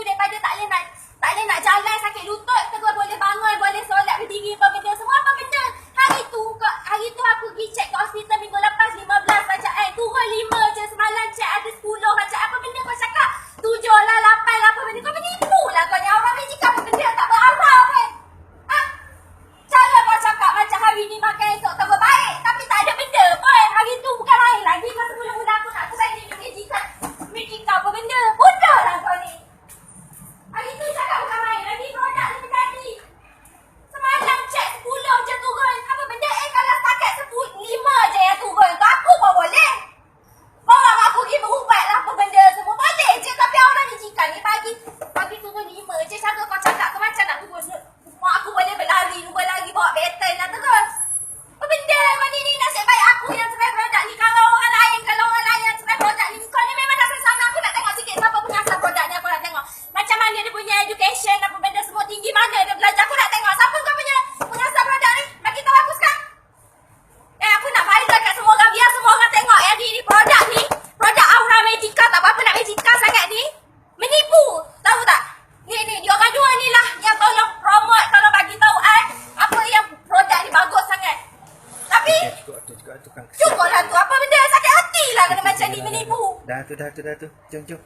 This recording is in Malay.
daripada tak boleh nak jalan sakit lutut, terus boleh bangun, boleh solat berdiri apa benda semua apa benda. Hari tu aku pergi check ke hospital minggu lepas 15 macam turun 5 je, semalam check ada 10 macam apa benda kau cakap 7 lah 8 lah apa benda, kau menipu lah kau ni. Orang ni cakap apa benda tak berarah kan. Cara kau cakap macam hari ni makan esok tak baik, tapi tak ada benda pun. Hari tu bukan lain lagi kau mula-mula aku nak tanya medical apa benda. Bodoh lah kau ni. Hari tu cakap bukan main lagi, produk ni tadi. Semalam cek 10 je turun. Apa benda? Kalau setakat 5 je yang turun tu, aku pun boleh. Orang aku pergi berubat lah apa benda semua. Boleh je, tapi orang ni jika ni pagi turun 5 je. Cara kau cakap ke macam nak turun. Mak aku boleh berlari, lupa lagi bawa betel lah terus. Apa benda? Kau ni nasib baik aku yang sebaik produk ni. Kalau orang lain yang sebaik produk ni, kau ni memang dah bersama. Aku nak tengok sikit siapa pengasas produk ni. Aku nak tengok macam mana dia punya education, apa benda semua tinggi mana dia belajar. Aku nak tengok siapa kau punya pengasas produk ni. Bagi tahu aku sekarang. Aku nak viral kat semua orang. Biar semua orang tengok yang ni produk ni. Produk Aura Medica, tak apa-apa nak medical sangat ni. Menipu. Tahu tak? Ni diorang dua ni lah yang tolong promote, tolong bagi tahu apa yang produk ni bagus sangat. Tapi cukup lah tu. Apa benda sakit hati lah kena macam ni menipu. Dah tu. Jom.